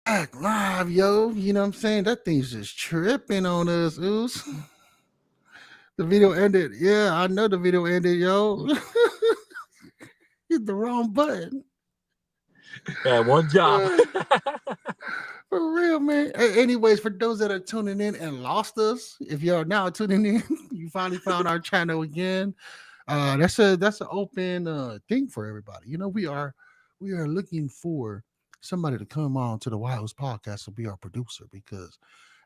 back live, yo. You know what I'm saying? That thing's just tripping on us, Oos. The video ended. Yeah, I know the video ended, yo. Hit the wrong button. Yeah, one job. Uh, for real, man. Anyways, for those that are tuning in and lost us, if you're now tuning in, you finally found our channel again. That's an open thing for everybody. You know, we are looking for somebody to come on to the Wild's podcast to be our producer because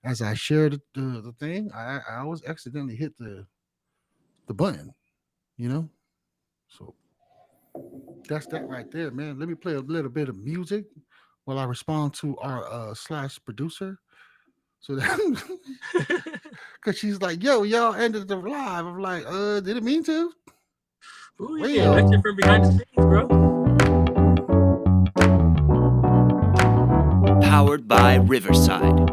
as I shared the thing, I was accidentally hit the button, you know. So that's that right there, man. Let me play a little bit of music while I respond to our slash producer. So that because she's like, yo, y'all ended the live. I'm like, didn't mean to. For Oh yeah, real. that's it from behind the scenes, bro. Powered by Riverside.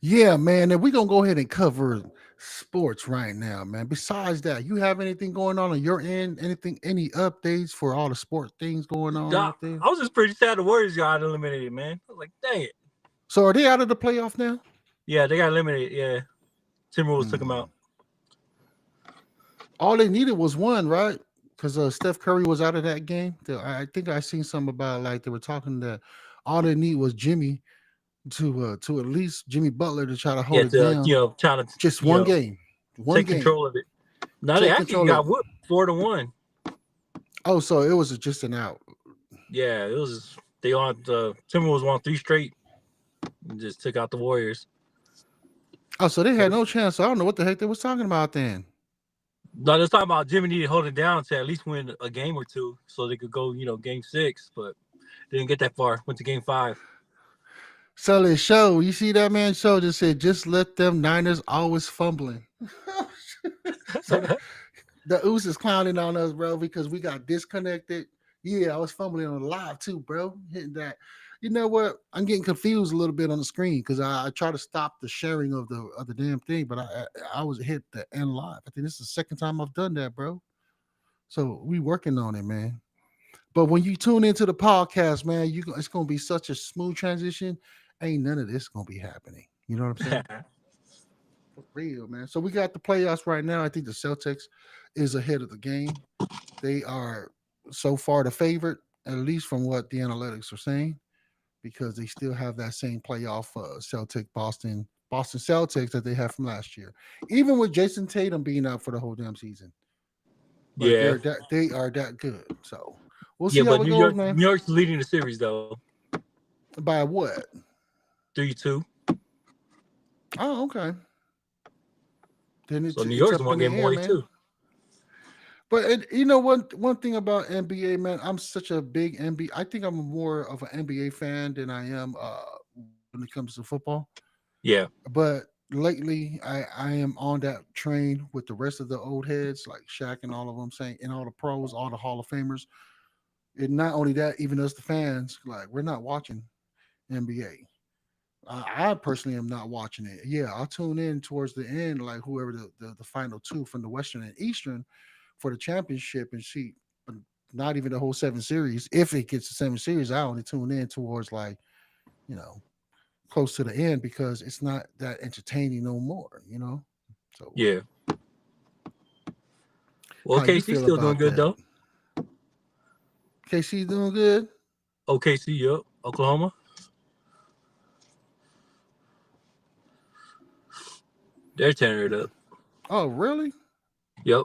Yeah, man. And we're gonna go ahead and cover sports right now, man. Besides that, you have anything going on your end? Anything, any updates for all the sport things going on Nah, out there? I was just pretty sad the Warriors got eliminated, man. I was like, dang it. So are they out of the playoff now? Yeah, they got eliminated. Yeah, Timberwolves took them Hmm. out. All they needed was one, right? Because Steph Curry was out of that game. I think I seen something about like they were talking that all they need was Jimmy to at least Jimmy Butler to try to hold Yeah, it to down. trying to Just one game, one take game, control of it. No, they take actually control of got it. whooped 4-1. Oh, so it was just an out. Yeah, it was. They on the Timberwolves won 3 straight and just took out the Warriors. Oh, so they had no chance. I don't know what the heck they was talking about then. No, let's talk about Jimmy needed to hold it down to at least win a game or two so they could go, game 6, but they didn't get that far. Went to game 5. So the show, you see that man show just said, just let them Niners always fumbling. So the Oos is clowning on us, bro, because we got disconnected. Yeah, I was fumbling on the live too, bro. Hitting that. You know what? I'm getting confused a little bit on the screen because I try to stop the sharing of the damn thing, but I was hit the end live. I think this is the second time I've done that, bro. So we working on it, man. But when you tune into the podcast, man, it's gonna be such a smooth transition. Ain't none of this gonna be happening. You know what I'm saying? For real, man. So we got the playoffs right now. I think the Celtics is ahead of the game. They are so far the favorite, at least from what the analytics are saying, because they still have that same playoff Boston Celtics that they had from last year. Even with Jason Tatum being out for the whole damn season, but Yeah. they are that good. So we'll Yeah, see how but it goes, man. New York's leading the series though. By what? 3-2. Oh, okay. Then So New it's York's up won in the game air, one man. too. But you know one thing about NBA, man, I'm such a big NBA. I think I'm more of an NBA fan than I am when it comes to football. Yeah. But lately, I am on that train with the rest of the old heads like Shaq and all of them saying, and all the pros, all the Hall of Famers. And not only that, even us the fans, like we're not watching NBA. I personally am not watching it. Yeah, I'll tune in towards the end, like whoever the final two from the Western and Eastern for the championship and see, but not even the whole 7 series. If it gets the 7 series, I only tune in towards like, you know, close to the end because it's not that entertaining no more, you know? So Yeah. Well, how you OKC's feel still doing about good that? though. KC doing good? OKC, yep. Oklahoma, they're tearing it up. Oh, really? Yep.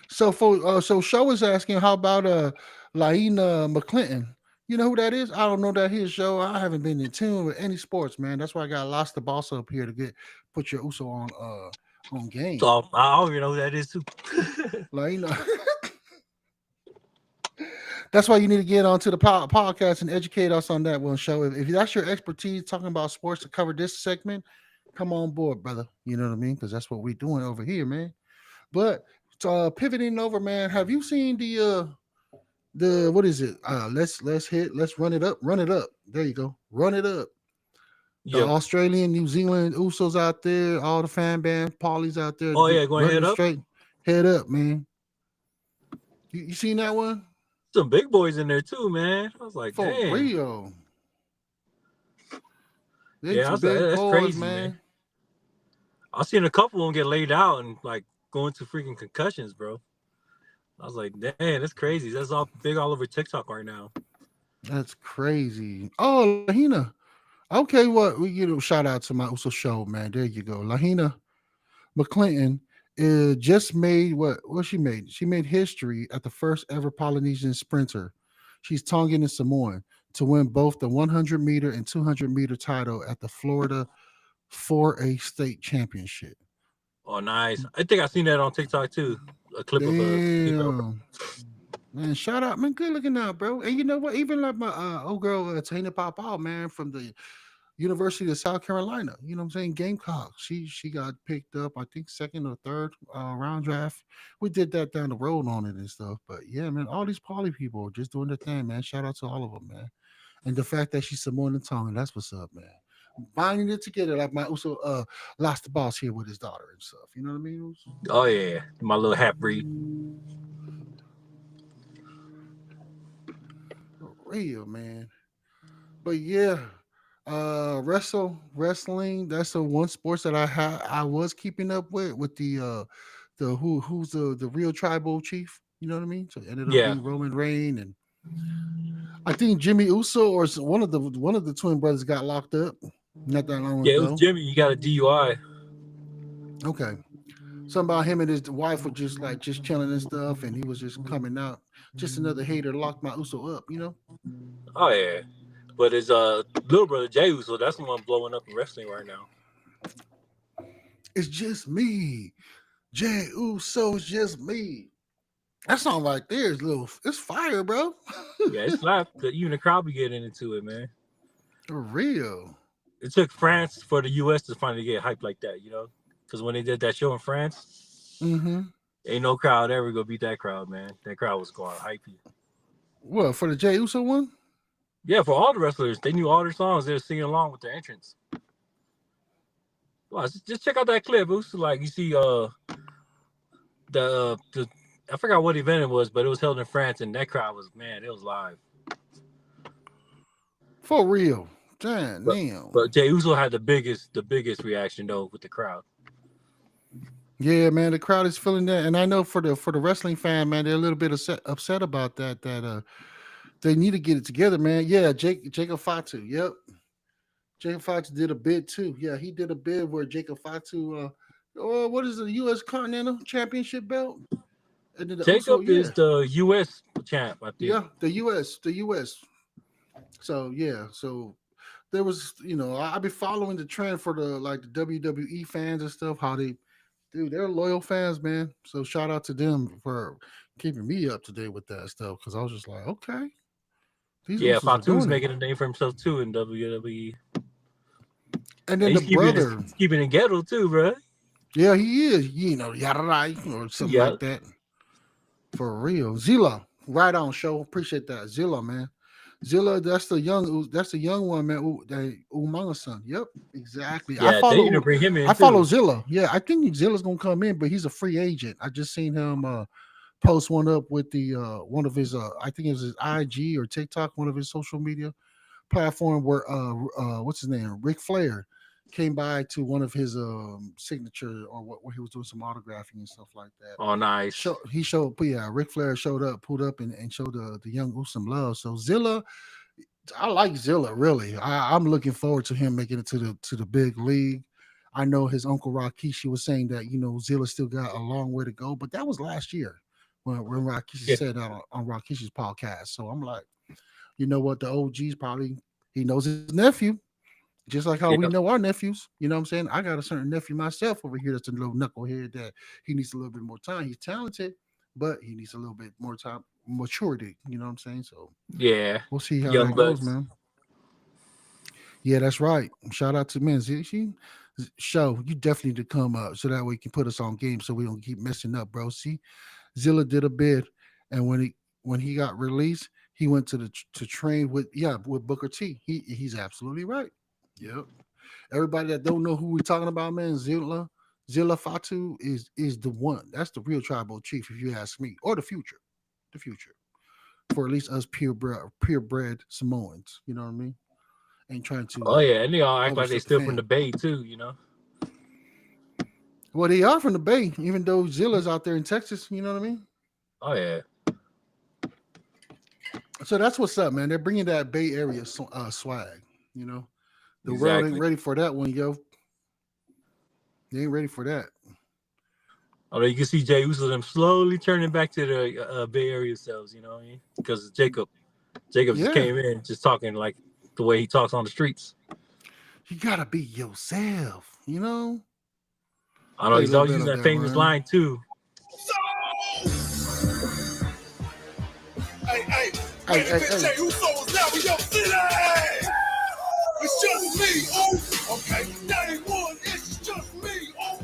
So so Show is asking, how about Laina McClinton? You know who that is? I don't know that his show. I haven't been in tune with any sports, man. That's why I got lost the boss up here to put your Uso on game. So I don't even know who that is too. Laina. That's why you need to get onto the podcast and educate us on that one, Show. If that's your expertise talking about sports to cover this segment, come on board, brother. You know what I mean? Because that's what we're doing over here, man. But pivoting over, man, have you seen what is it? Let's run it up. There you go. Run it up. The Yep. Australian, New Zealand Usos out there, all the fan band, Paulie's out there. Oh yeah, going running head up. straight. Head up, man. You seen that one? Some big boys in there too, man. I was like, For damn. real. Yeah, I was like, big that's boys, crazy, man. I seen a couple of them get laid out and like going to freaking concussions, bro. I was like, damn, that's crazy. That's all big all over TikTok right now. That's crazy. Oh, Lahina. Okay, shout out to my Uso show, man. There you go. Lahina McClinton just made what she made? She made history at the first ever Polynesian sprinter. She's Tongan and Samoan to win both the 100 meter and 200 meter title at the Florida 4A state championship. Oh, nice. I think I seen that on TikTok too. A clip of a female. Man, shout out, man. Good looking out, bro. And you know what? Even like my old girl, Taina Papa, man, from the University of South Carolina. You know what I'm saying? Gamecock. She got picked up, I think, second or third round draft. We did that down the road on it and stuff. But yeah, man, all these poly people are just doing their thing, man. Shout out to all of them, man. And the fact that she's Samoan and Tongan, that's what's up, man. Binding it together like my Uso lost the boss here with his daughter and stuff. You know what I mean? Oh yeah, my little half breed. Real, man. But yeah, wrestling. That's the one sports that I was keeping up with the who's the real tribal chief. You know what I mean? So it ended up being Roman Reigns, and I think Jimmy Uso or one of the twin brothers got locked up not that long ago. Yeah, it was Jimmy. You got a DUI. Okay. Something about him and his wife were just chilling and stuff, and he was just coming out. Just another hater locked my Uso up, you know? Oh yeah. But his little brother Jey Uso, that's the one blowing up in wrestling right now. It's just me. Jey Uso's just me. That song right there is it's fire, bro. Yeah, it's slap. Even the crowd be getting into it, man. For real. It took France for the US to finally get hyped like that, you know? Because when they did that show in France, ain't no crowd ever gonna beat that crowd, man. That crowd was going hype you. What, for the Jey Uso one? Yeah, for all the wrestlers, they knew all their songs. They were singing along with their entrance. Well, just check out that clip. It was like you see the I forgot what event it was, but it was held in France, and that crowd was, man, it was live. For real. Damn. But Jey Uso had the biggest reaction though with the crowd. Yeah, man, the crowd is feeling that, and I know for the wrestling fan, man, they're a little bit upset about that. They need to get it together, man. Yeah, Jacob Fatu. Yep, Jacob Fatu did a bid too. Yeah, he did a bid where Jacob Fatu, what is the U.S. Continental Championship belt? And then Jacob is the U.S. champ, I think. Yeah, the U.S. So yeah, there was, I've been following the trend for the WWE fans and stuff. How they're loyal fans, man. So shout out to them for keeping me up to date with that stuff, because I was just like, okay. Fatu's making a name for himself too in WWE. And then the brother keeping it ghetto too, bro. Yeah, he is. Yada or something like that. For real, Zilla, right on show. Appreciate that, Zilla, man. Zilla, that's the young one, man. That Umaga son. Yep, exactly. Yeah, they need to bring him in. I follow Zilla. Yeah, I think Zilla's gonna come in, but he's a free agent. I just seen him post one up with the one of his I think it was his IG or TikTok, one of his social media platform, where what's his name, Ric Flair came by to one of his signature or where he was doing some autographing and stuff like that. Oh, nice. Ric Flair pulled up and showed the young Uso some love. So Zilla, I like Zilla, really. I'm looking forward to him making it to the big league. I know his uncle Rikishi was saying that Zilla still got a long way to go, but that was last year when Rikishi said that on Rikishi's podcast. So I'm like, you know what, the OG's probably, he knows his nephew. Just like how we know our nephews, you know what I'm saying? I got a certain nephew myself over here that's a little knucklehead that he needs a little bit more time. He's talented, but he needs a little bit more time, maturity, you know what I'm saying? So yeah, we'll see how that goes, man. Yeah, that's right. Shout out to men. Show, you definitely need to come up so that way you can put us on game so we don't keep messing up, bro. See, Zilla did a bid, and when when he got released, he went to train with Booker T. He's absolutely right. Yep. Everybody that don't know who we're talking about, man, Zilla Fatu is the one. That's the real tribal chief, if you ask me, or the future, for at least us purebred Samoans. You know what I mean? Ain't trying to. Oh yeah, and they all act like they overstep still the from the fam. Bay too, you know. Well, they are from the Bay, even though Zilla's out there in Texas. You know what I mean? Oh yeah. So that's what's up, man. They're bringing that Bay Area swag. You know, the world ain't Exactly. ready for that one, yo. They ain't ready for that. Although you can see Jay Uso them slowly turning back to the Bay Area selves, you know what I mean? Because Jacob just Yeah, came in just talking like the way he talks on the streets. you gotta be yourself. You know. I know Play a he's little always bit using of that that, famous man. line too. Hey, Hey, wait a hey, minute, hey. Jay Uso is now in your city. It's just me, oh. Okay, day one, it's just me, oh.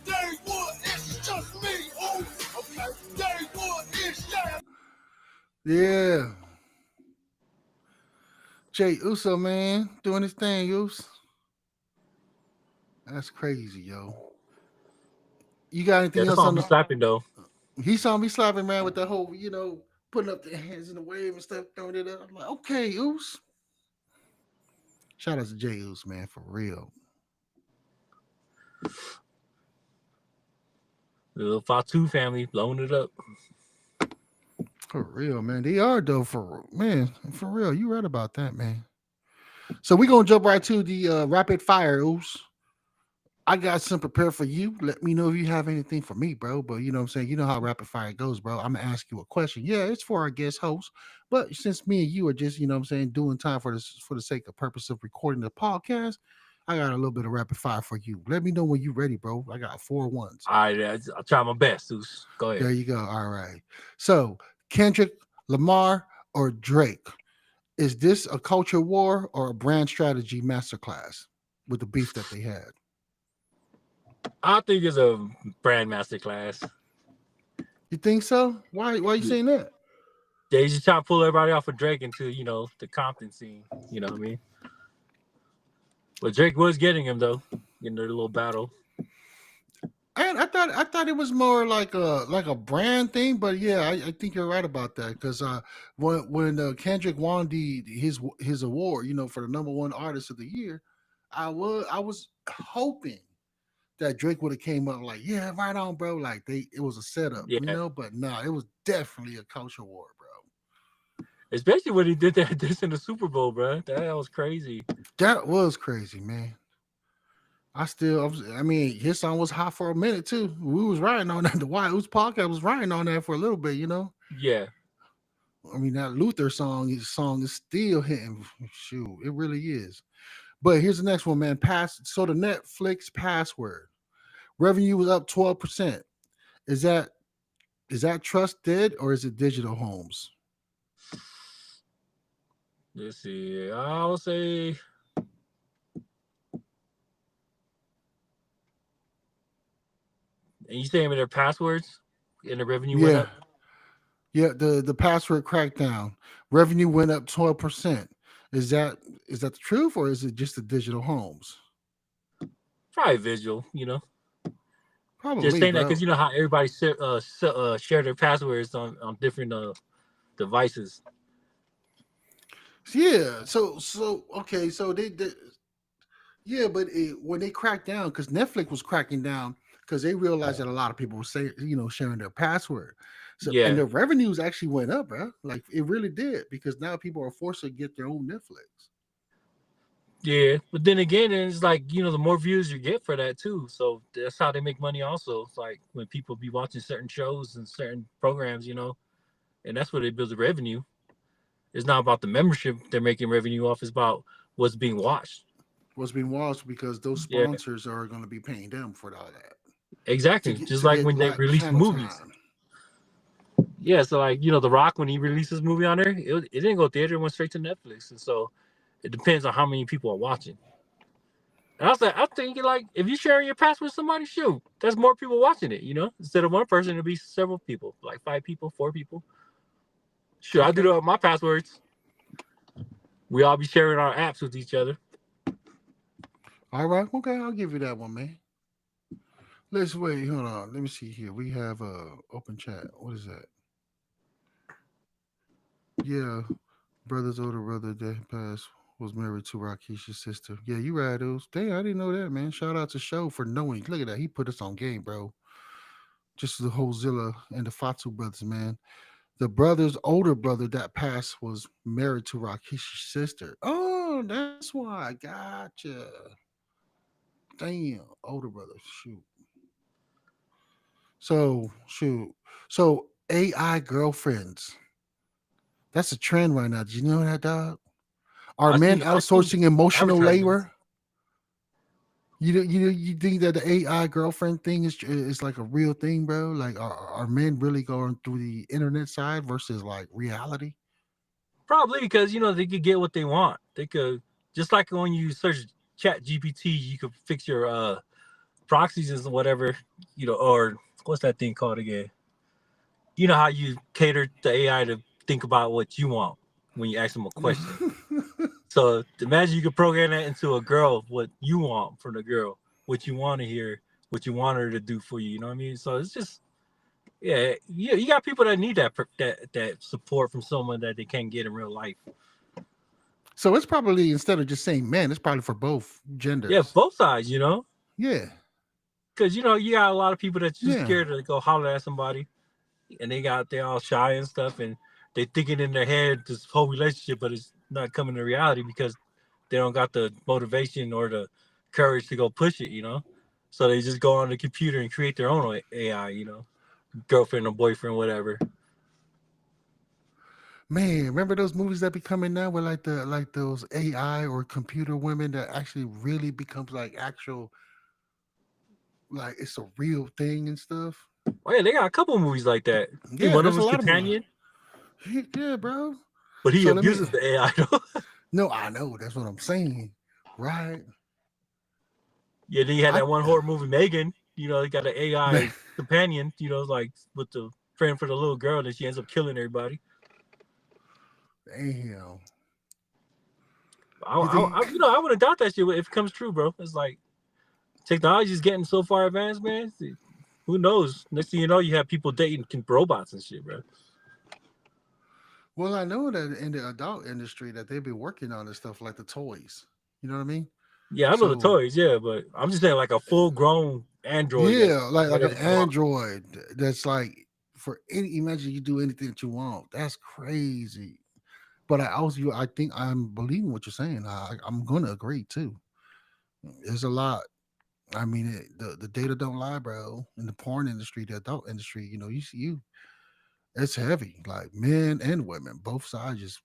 Day one, it's just me, oh. Okay, day one, it's just. Yeah. Jay Uso, man, doing his thing, Uso. That's crazy, yo. You got Yeah, anything that else song on be the? slapping though. He saw me slapping, man, with the whole, putting up their hands in the wave and stuff, throwing it up. I'm like, okay, Uso. Shout out to Jay Uso, man, for real. The little Fatu family blowing it up. For real, man. They are though, for real. You right about that, man. So we're gonna jump right to the rapid fire, Uso. I got some prepared for you. Let me know if you have anything for me, bro. But you know what I'm saying? You know how rapid fire goes, bro. I'm gonna ask you a question. Yeah, it's for our guest host. But since me and you are just, you know what I'm saying, doing time for this for the sake of purpose of recording the podcast, I got a little bit of rapid fire for you. Let me know when you're ready, bro. I got 4 ones. All right, I'll try my best, Zeus. Go ahead. There you go. All right. So Kendrick Lamar or Drake? Is this a culture war or a brand strategy masterclass with the beef that they had? I think it's a brand masterclass. You think so? Why are you saying that? They just try to pull everybody off of Drake into, the Compton scene. You know what I mean? But Drake was getting him though, in their little battle. And I thought it was more like a brand thing, but yeah, I think you're right about that because when Kendrick won his award, for the #1 artist of the year, I was hoping that Drake would have came up like, yeah, right on, bro. Like it was a setup, Yeah. but no, it was definitely a culture war, bro. Especially when he did this in the Super Bowl, bro. That was crazy. That was crazy, man. His song was hot for a minute too. We was riding on that. The Wild Ooze podcast was riding on that for a little bit, Yeah. I mean, that Luther song is still hitting. Shoot, it really is. But here's the next one, man. So the Netflix password revenue was up 12%. Is that trust dead or is it digital homes? Let's see. I would say and you saying with their passwords and the revenue went up? Yeah, the password crackdown. Revenue went up 12%. Is that the truth or is it just the digital homes? Probably visual, Probably. Just saying that bro. because you know how everybody share their passwords on different devices. Yeah. So okay. So they yeah, but when they cracked down, because Netflix was cracking down because they realized that a lot of people were sharing their password. So Yeah. and their revenues actually went up, bro. Like it really did because now people are forced to get their own Netflix. Yeah, but then again, it's like the more views you get for that too. So that's how they make money. Also, it's like when people be watching certain shows and certain programs, and that's where they build the revenue. It's not about the membership they're making revenue off. It's about what's being watched. What's being watched because those sponsors are going to be paying them for all that. Exactly, just like when they release movies. Time. Yeah, so like The Rock, when he released his movie on there, it didn't go theater, it went straight to Netflix, and so it depends on how many people are watching. And I'm thinking like if you're sharing your password with somebody, shoot, there's more people watching it, instead of one person, it'll be several people, like 5 people, 4 people. Sure, I do Okay. that with my passwords. We all be sharing our apps with each other. All right. Okay, I'll give you that one, man. Let's wait. Hold on. Let me see here. We have open chat. What is that? Yeah, brother's older brother that passed was married to Rakisha's sister. Yeah, you right, Oos. Dang, I didn't know that, man. Shout out to Show for knowing. Look at that. He put us on game, bro. Just the whole Zilla and the Fatu brothers, man. The brother's older brother that passed was married to Rakisha's sister. Oh, that's why. Gotcha. Damn, older brother. Shoot. So shoot. So AI girlfriends. That's a trend right now. Did you know that, dog? Are men I seen outsourcing emotional advertisements. labor? You think that the AI girlfriend thing is like a real thing, bro? Like, are men really going through the internet side versus like reality? Probably because they could get what they want. They could just like when you search Chat GPT, you could fix your proxies and whatever, or what's that thing called again? You know how you cater the AI to think about what you want when you ask them a question. So imagine you could program that into a girl, what you want from the girl, what you want to hear, what you want her to do for you. You know what I mean? So it's just, yeah, you got people that need that support from someone that they can't get in real life. So it's probably instead of just saying men, it's probably for both Yeah, genders. both sides, Yeah, because you got a lot of people that's too yeah. scared to go holler at somebody, and they're all shy and stuff, and they thinking in their head this whole relationship, but it's not coming to reality because they don't got the motivation or the courage to go push it. So they just go on the computer and create their own AI, girlfriend or boyfriend, whatever. Man, remember those movies that be coming now with like those AI or computer women that actually really becomes like actual like it's a real thing and stuff. Oh yeah, they got a couple movies like that. I think Yeah, one of there's a them's lot of movies. Companion, Yeah, bro. but he So let me abuses the AI though. no, I know that's what I'm saying. Right. Yeah, then you had I that one horror movie, Megan. They got an AI companion. Like with the friend for the little girl, and she ends up killing everybody. damn. I, You I, I think you know, I wouldn't doubt that shit if it comes true, bro. It's like technology is getting so far advanced, man. Who knows? Next thing you know, you have people dating robots and shit, bro. well, I know that in the adult industry that they've been working on this stuff like the toys. You know what I mean? Yeah, I know the So toys, yeah, but I'm just saying like a full grown android that yeah, like an whatever you want. android that's like for any imagine you do anything that you want. That's crazy. But I think I'm believing what you're saying. I'm gonna agree too. There's a lot. I mean, the data don't lie, bro. In the porn industry, the adult industry, it's heavy. Like men and women, both sides.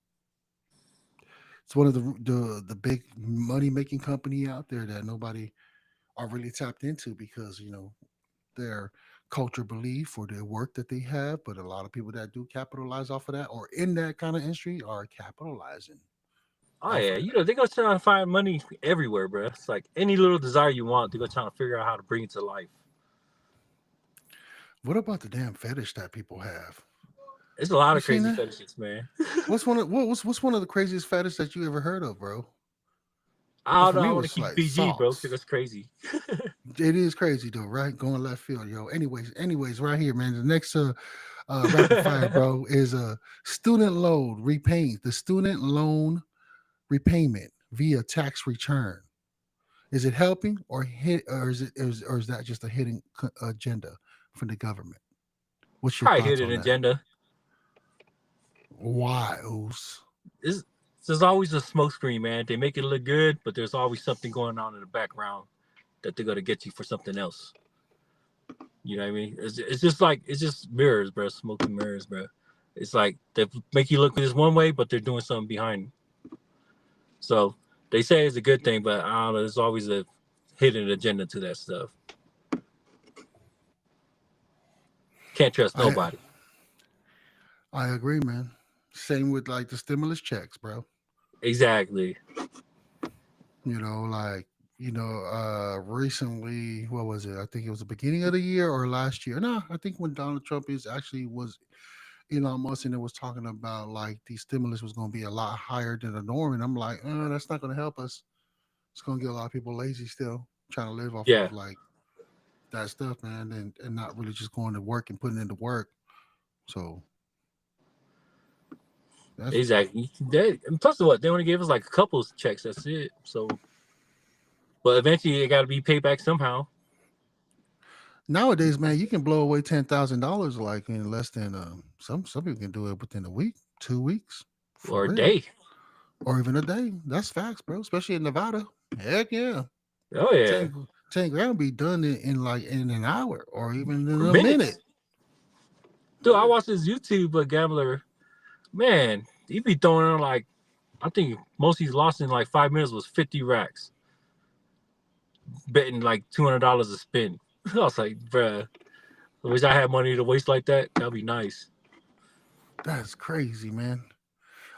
It's one of the big money making company out there that nobody are really tapped into because their culture belief or their work that they have. But a lot of people that do capitalize off of that or in that kind of industry are capitalizing Oh off yeah, of that. they go trying to find money everywhere, bro. It's like any little desire you want, they go trying to figure out how to bring it to life. What about the damn fetish that people have? It's a lot You of seen crazy that? fetishes, man. What's one of the craziest fetish that you ever heard of, bro? I Well, don't for know. me, I it want to was keep it like PG, bro, because socks. that's crazy. It is crazy though, right? Going left field, yo. Anyways, right here, man. The next rapid fire, bro, is a student loan repayment via tax return. Is it helping or is that just a hidden agenda from the government? What's your Probably thoughts hidden on that? agenda. Why, Oos? It's, there's always a smoke screen, man. They make it look good, but there's always something going on in the background that they're gonna get you for something else. You know what I mean? It's just mirrors, bro. Smoke and mirrors, bro. It's like they make you look this one way, but they're doing something behind. So they say it's a good thing, but I don't know. There's always a hidden agenda to that stuff. Can't trust I nobody. I agree, man. Same with like the stimulus checks, bro. Exactly. Like recently, what was it? I think it was the beginning of the year or last year. No, I think when Donald Trump is actually was Elon Musk and it was talking about like the stimulus was going to be a lot higher than the norm, and I'm like, that's not going to help us. It's going to get a lot of people lazy still, trying to live off Yeah, of like that stuff, man, and not really just going to work and putting into work. So that's exactly. And plus, what they only gave us like a couple of checks. That's it. So, but eventually, it got to be paid back somehow, nowadays, man. You can blow away $10,000 like in less than some people can do it within a week, 2 weeks, for or a real, day. or even a day. That's facts, bro. Especially in Nevada. Heck yeah. Oh yeah, 10 grand be done in like in an hour or even in or a minutes. minute. Dude, I watched this YouTube gambler. Man, he be throwing in like, I think most he's lost in like 5 minutes was 50 racks, betting like $200 a spin. I was like, bruh, I wish I had money to waste like that. That'd be nice. That's crazy, man.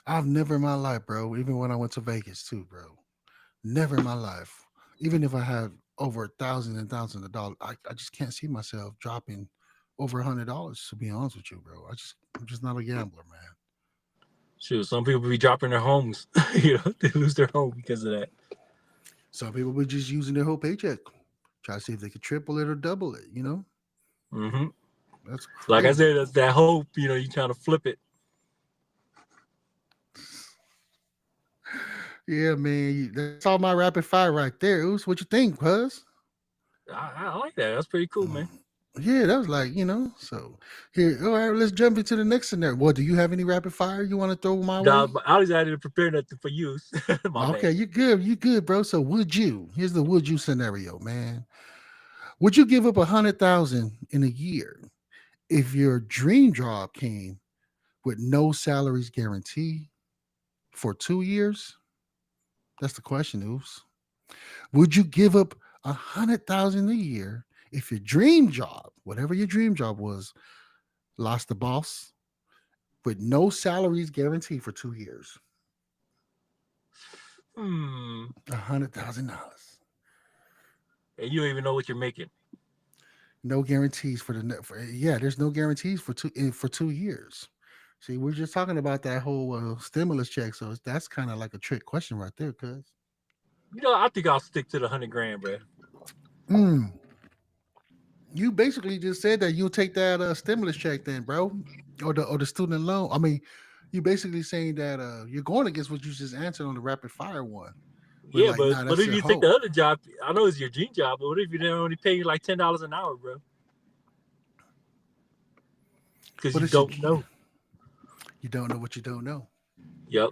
I've never in my life, bro, even when I went to Vegas too, bro. Never in my life. Even if I have over thousands and thousands of dollars, I just can't see myself dropping over $100, to be honest with you, bro. I'm just not a gambler, man. Shoot, some people be dropping their homes. They lose their home because of that. Some people be just using their whole paycheck. Try to see if they could triple it or double it, Mm-hmm. That's crazy. Like I said, that's that hope. You trying to flip it. Yeah, man. That's all my rapid fire right there. Oos, what you think, cuz? I like that. That's pretty cool, man. Yeah, that was like, so here, all right, let's jump into the next scenario. Well, do you have any rapid fire you want to throw my way? Nah, but I was had to prepare nothing for use. Okay, you good, bro. So here's the would you scenario, man. Would you give up 100,000 in a year if your dream job came with no salaries guarantee for 2 years? That's the question, Oos. Would you give up 100,000 a year if your dream job, whatever your dream job was, lost the boss with no salaries guaranteed for 2 years? $100,000. And you don't even know what you're making. No guarantees for the there's no guarantees for 2 years. See, we're just talking about that whole stimulus check, so that's kind of like a trick question right there, cuz. I think I'll stick to the 100 grand, bro. You basically just said that you'll take that stimulus check then, bro, or the student loan. I mean, you basically saying that you're going against what you just answered on the rapid fire one. Yeah, but if you take the other job, I know it's your dream job, but what if they only pay you like $10 an hour, bro? Because you don't know. You don't know what you don't know. Yep.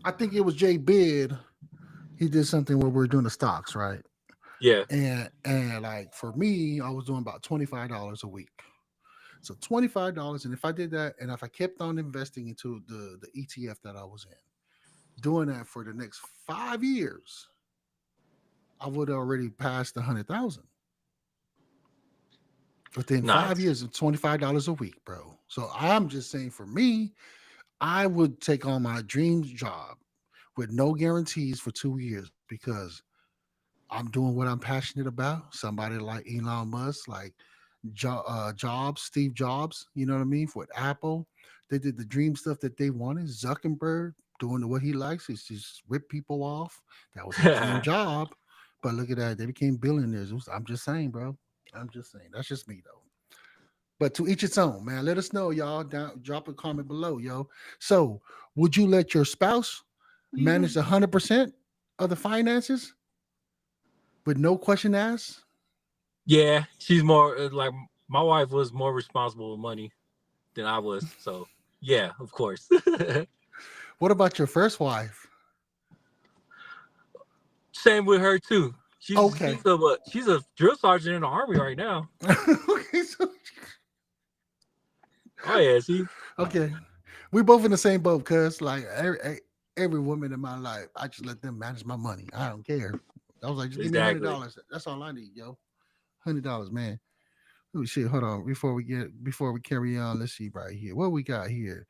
I think it was Jay Bid. He did something where we're doing the stocks, right? Yeah. And like for me, I was doing about $25 a week. So $25, and if I did that, and if I kept on investing into the ETF that I was in, doing that for the next 5 years, I would have already passed 100,000 within 5 years of $25 a week, bro. So I'm just saying, for me, I would take on my dream job with no guarantees for 2 years because I'm doing what I'm passionate about. Somebody like Elon Musk, like Jobs, Steve Jobs, you know what I mean? With Apple, they did the dream stuff that they wanted. Zuckerberg doing what he likes is just rip people off. That was his dream job. But look at that. They became billionaires. I'm just saying, bro. I'm just saying. That's just me, though. But to each its own, man. Let us know, y'all. Drop a comment below, yo. So, would you let your spouse manage 100% of the finances with no question asked? Yeah, she's more like my wife was more responsible with money than I was. So, yeah, of course. What about your first wife? Same with her too. She's okay. She's a drill sergeant in the Army right now. Okay, oh yeah, see. Okay, we both in the same boat, cuz like every woman in my life, I just let them manage my money. I don't care. I was like, just give me $100. That's all I need, yo. $100, man. Oh shit, hold on. Before we carry on, let's see right here. What we got here?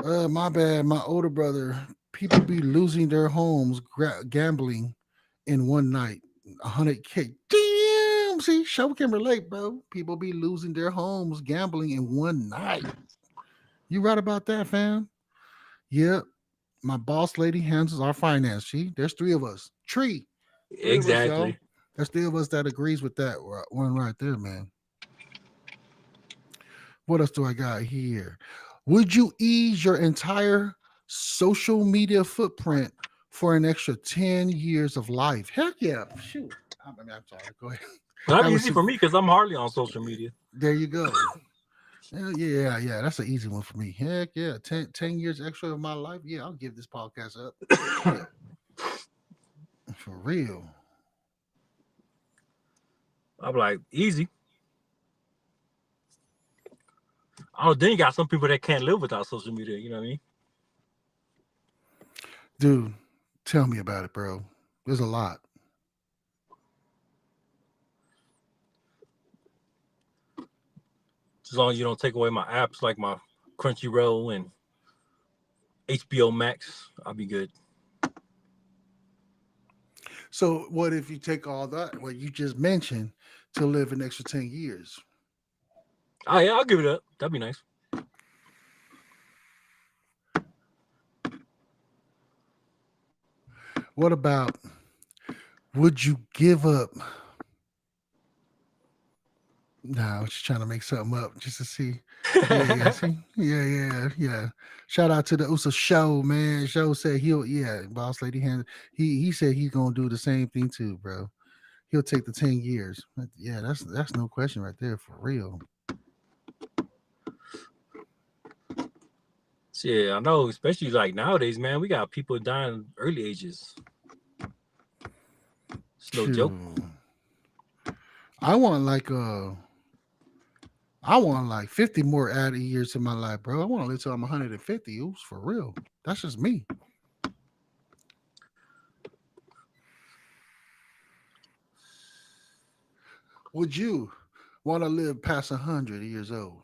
My bad. My older brother. People be losing their homes gambling in one night. 100K. Damn. See, show can relate, bro. People be losing their homes gambling in one night. You right about that, fam. Yep. My boss lady handles our finance. There's three of us. Three of us, y'all. Exactly. There's three of us that agrees with that one right there, man. What else do I got here? Would you ease your entire social media footprint for an extra 10 years of life? Heck yeah. Shoot. I'm sorry. Go ahead. Well, That that'd be was easy too- for me because I'm hardly on social media. There you go. Yeah. That's an easy one for me. Heck yeah. 10 years extra of my life. Yeah, I'll give this podcast up. Yeah. For real. I'm like, easy. Oh, then you got some people that can't live without social media. You know what I mean? Dude, tell me about it, bro. There's a lot. As long as you don't take away my apps like my Crunchyroll and HBO Max, I'll be good. So what if you take all that, what you just mentioned, to live an extra 10 years? Oh, yeah, I'll give it up. That'd be nice. What about, would you give up? Nah, I was just trying to make something up just to see. Yeah. See? Yeah. Shout out to the USA Show, man. Show said boss lady hand. He said he's gonna do the same thing too, bro. He'll take the 10 years. Yeah, that's no question right there, for real. Yeah, I know, especially like nowadays, man, we got people dying early ages. It's no joke. Shoot. I want like 50 more added years to my life, bro. I want to live till I'm 150. Oops, for real. That's just me. Would you want to live past 100 years old,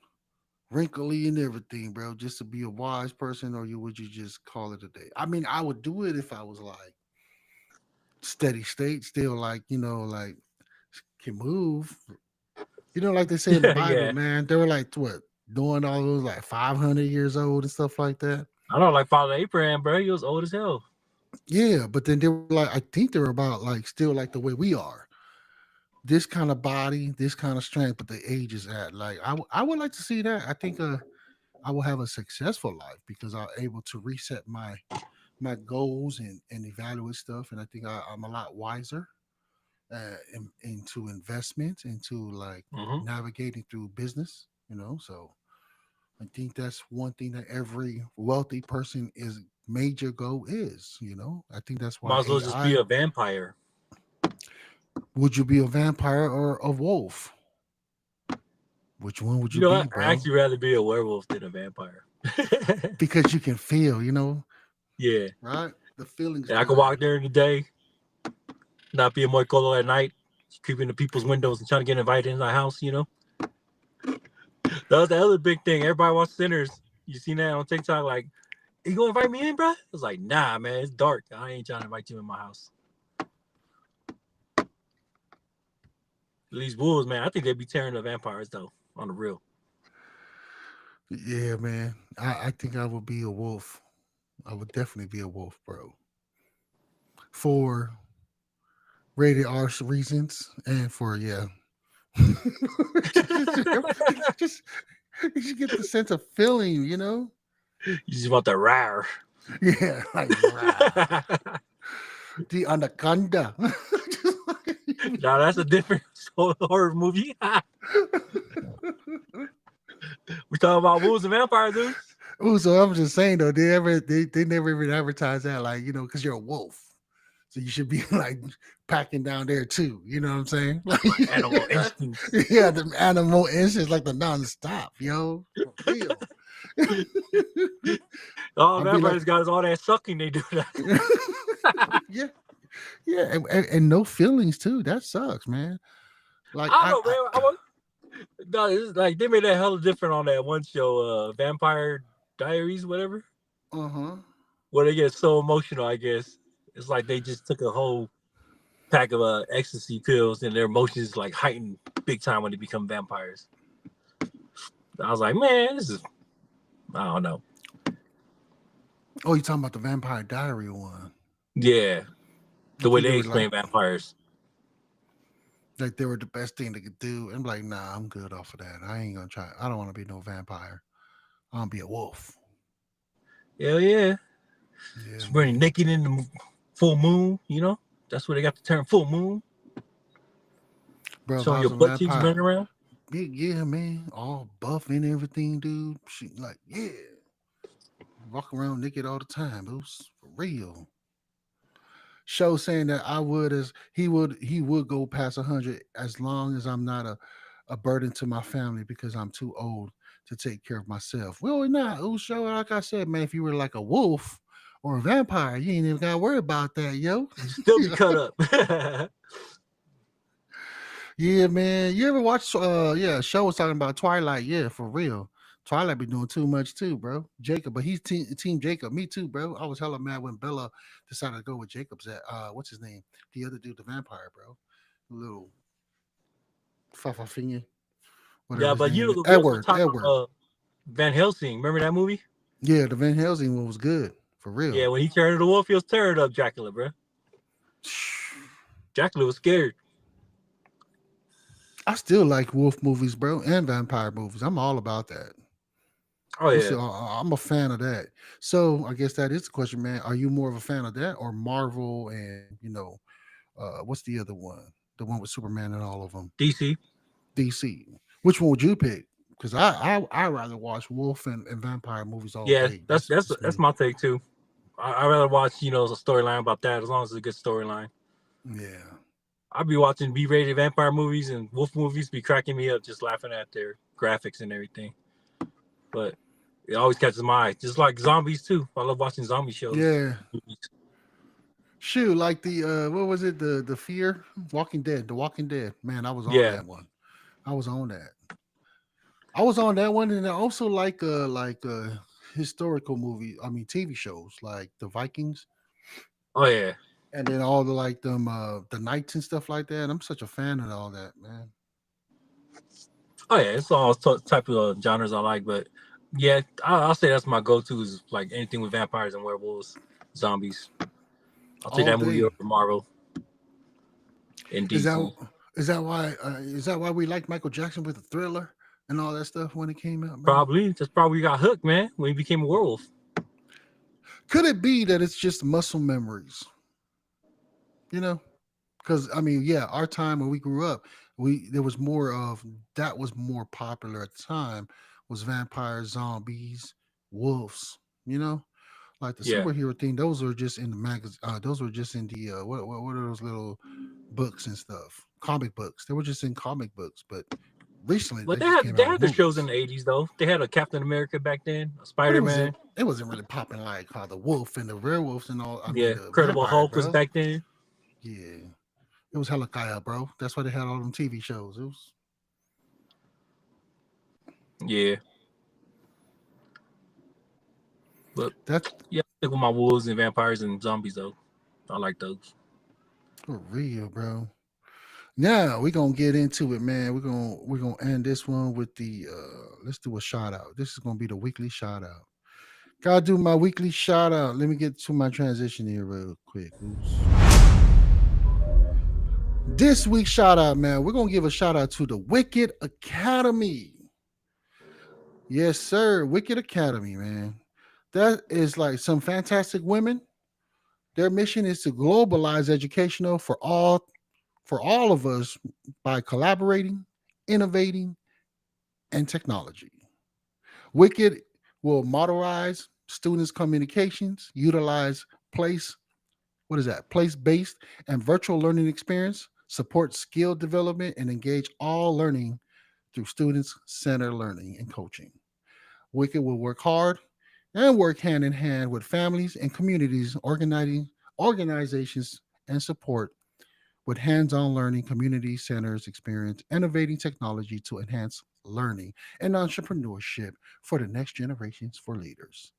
wrinkly and everything, bro, just to be a wise person, or would you just call it a day? I mean, I would do it if I was like steady state, still like like can move. Like they say in the Bible, Yeah. man, they were like what, doing all those like 500 years old and stuff like that. I know, like Father Abraham, bro, he was old as hell. Yeah, but then they were like, I think they were about like still like the way we are. This kind of body, this kind of strength, but the age is at. Like I would like to see that. I think I will have a successful life because I'm able to reset my goals and evaluate stuff, and I think I'm a lot wiser into investment, into like Mhm. navigating through business. So I think that's one thing that every wealthy person is major goal is. I think that's why Might as well just be a vampire. Would you be a vampire or a wolf? Which one would you You know, be, bro? I'd actually rather be a werewolf than a vampire. Because you can feel, Yeah. right? The feelings. And I could walk there in the day, not be a moicolo at night, creeping to people's windows and trying to get invited in the house, That was the other big thing. Everybody wants sinners. You seen that on TikTok? Like, you gonna invite me in, bro? I was like, nah, man, it's dark. I ain't trying to invite you in my house. These wolves, man, I think they'd be tearing the vampires though, on the real. Yeah, man. I think I would be a wolf. I would definitely be a wolf, bro. For rated R reasons and for just you should get the sense of feeling, You just want the rare. Yeah, like rah, the anaconda. Now that's a different horror movie. We talking about wolves and vampires, dude. Oh, so I'm just saying though, they never even advertise that, like, because you're a wolf. So you should be like packing down there too. You know what I'm saying? Like, Animal instincts. Yeah, the animal instincts, like the nonstop, yo. For real. Oh, I'll be vampires like- got all that sucking. They do that. Yeah, and no feelings too. That sucks, man. Like I don't know, man. No, it's like they made that hella different on that one show, Vampire Diaries, whatever, where they get so emotional. I guess it's like they just took a whole pack of ecstasy pills, and their emotions like heighten big time when they become vampires. I was like, man, this is I don't know. Oh, you talking about the Vampire Diary one? Yeah, the I way think they were explain vampires. like they were the best thing they could do. I'm like, nah, I'm good off of that. I ain't gonna try. I don't want to be no vampire. I want to be a wolf. Hell yeah. Yeah, It's burning man. naked in the full moon, you know? That's where they got the term full moon. Bro, if I Showing was your a butt cheeks vampire, running around. yeah, man, all buff and everything, dude. She like, yeah, walk around naked all the time. It was for real. Show saying that I would as he would go past 100 as long as I'm not a burden to my family because I'm too old to take care of myself. Well, we're not. Ooh, show like I said, man, if you were like a wolf or a vampire, you ain't even gotta worry about that, yo. Still be cut up. Yeah, man. You ever watch yeah, show was talking about Twilight, yeah, for real. Twilight be doing too much too, bro. Jacob, but he's team Jacob. Me too, bro. I was hella mad when Bella decided to go with Jacob's at what's his name? The other dude, the vampire, bro. Little Fafafinger, Yeah, whatever his but you name know is. the wolf on Edward. top Edward. of Van Helsing. Remember that movie? Yeah, the Van Helsing one was good. For real. Yeah, when he turned into the wolf, he was tearing up Dracula, bro. Dracula was scared. I still like wolf movies, bro, and vampire movies. I'm all about that. Oh I'm yeah. still, I'm a fan of that. So I guess that is the question, man. Are you more of a fan of that or Marvel and what's the other one? The one with Superman and all of them. DC. DC. Which one would you pick? Because I rather watch wolf and vampire movies all Yeah, day. that's me. my take too. I rather watch, a storyline about that as long as it's a good storyline. Yeah. I'd be watching B-rated vampire movies and wolf movies be cracking me up just laughing at their graphics and everything. But it always catches my eye. Just like zombies too. I love watching zombie shows. Yeah. Movies. Shoot, like the what was it? The Fear? Walking Dead. The Walking Dead. Man, I was on Yeah. that one. I was on that. I was on that one, and I also like historical movie. I mean, TV shows like the Vikings, Oh yeah. and then all the like them the Knights and stuff like that. I'm such a fan of all that, man. Oh yeah. It's all type of genres I like, but yeah, I'll say that's my go-to is like anything with vampires and werewolves, zombies. I'll take All that movie day. over Marvel and Is that DC. is that why we like Michael Jackson with the Thriller and all that stuff when it came out? Man? Probably. That's probably got hooked, man, when he became a werewolf. Could it be that it's just muscle memories? You know, because I mean, yeah, our time when we grew up, there was more of that was more popular at the time was vampires, zombies, wolves. You know, like the Yeah. superhero thing. Those were just in the magazine. Those were just in the what are those little books and stuff? Comic books. They were just in comic books, but recently But they just came they out had with the shows in movies. the 80s though. They had a Captain America back then, a But Spider-Man. it wasn't really popping like the wolf and the werewolves and all. I mean Yeah. the Incredible vampire, Hulk was bro. back then. Yeah, it was hella kaya, bro. That's why they had all them TV shows. It was Yeah. But that's yeah, I stick with my wolves and vampires and zombies though. I like those. for real, bro. Now we're gonna get into it, man. We're gonna end this one with the let's do a shout out. This is gonna be the weekly shout out. Gotta do my weekly shout out. Let me get to my transition here real quick. Oops. This week's shout out, man. We're gonna give a shout out to the Wicked Academy. Yes, sir. Wicked Academy, man. That is like some fantastic women. Their mission is to globalize educational for all of us by collaborating, innovating, and technology. Wicked will modelize students' communications, utilize place, what is that? Place-based and virtual learning experience, support skill development, and engage all learning through students-centered learning and coaching. Wicked will work hard and work hand in hand with families and communities, organizing organizations and support with hands-on learning, community centers experience, innovating technology to enhance learning and entrepreneurship for the next generations for leaders.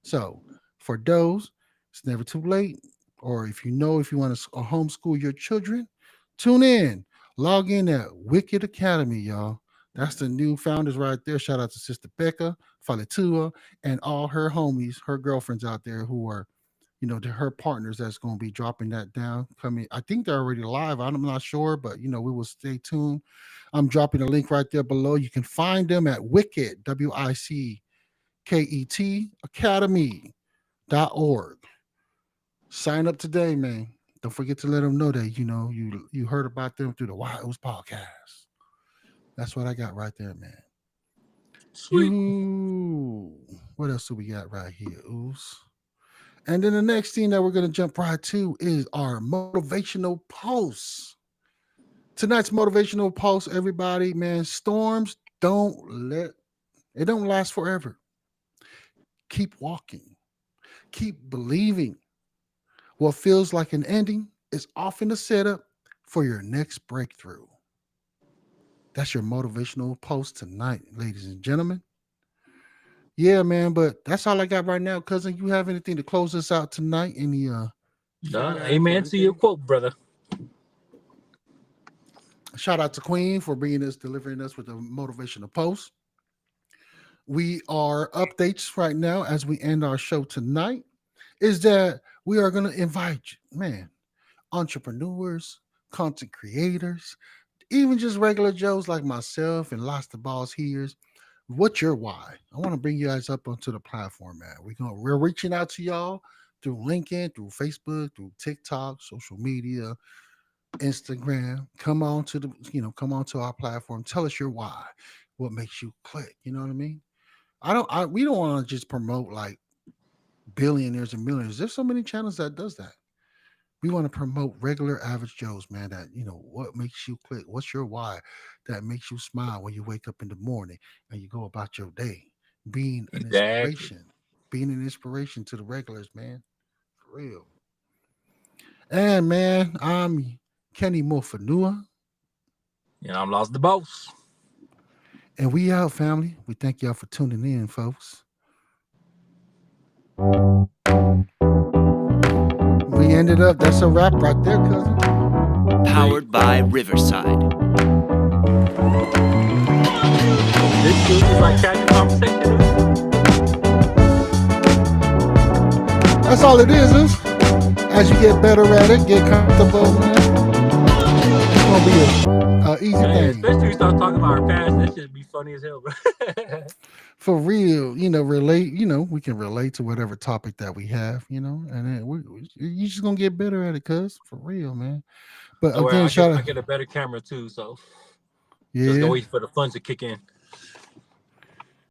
So, for those, it's never too late. Or if you want to homeschool your children, tune in. Log in at Wicked Academy, y'all. That's the new founders right there. Shout out to Sister Becca, Faletua, and all her homies, her girlfriends out there who are, to her partners that's going to be dropping that down. Coming, I think they're already live. I'm not sure, but we will stay tuned. I'm dropping a link right there below. You can find them at Wicked, WICKET Academy.org. Sign up today, man. Don't forget to let them know that you heard about them through the Wild Ooze podcast. That's what I got right there, man. Sweet. What else do we got right here, Ooze? And then the next thing that we're going to jump right to is our motivational posts. Tonight's motivational post, everybody, man, storms don't last forever. Keep walking. Keep believing. What feels like an ending is often a setup for your next breakthrough. That's your motivational post tonight, ladies and gentlemen. Yeah, man, but that's all I got right now. Cousin, you have anything to close us out tonight? Any amen to your quote, brother. Shout out to Queen for delivering us with a motivational post. We are updates right now as we end our show tonight. Is that we are going to invite, entrepreneurs, content creators, even just regular Joes like myself and lots of balls here's. What's your why? I want to bring you guys up onto the platform, man. We're reaching out to y'all through LinkedIn, through Facebook, through TikTok, social media, Instagram. Come on to our platform. Tell us your why. What makes you click? You know what I mean? We don't want to just promote like billionaires and millionaires. There's so many channels that does that. We want to promote regular average Joes, man, that, what makes you click? What's your why that makes you smile when you wake up in the morning and you go about your day? Being an inspiration to the regulars, man. For real. And, man, I'm Kenny Mofanua. And I'm Lost the Boss. And we out, family. We thank y'all for tuning in, folks. We ended up. That's a wrap right there, cousin. Powered by Riverside. This dude is like casual conversation. That's all it is. As you get better at it, get comfortable, man. It's gonna be an easy thing. Especially when we start talking about our past, that should be funny as hell, bro. For real, relate. We can relate to whatever topic that we have, and then you just gonna get better at it, cuz for real, man. But again, I get a better camera too, so yeah, just go wait for the funds to kick in.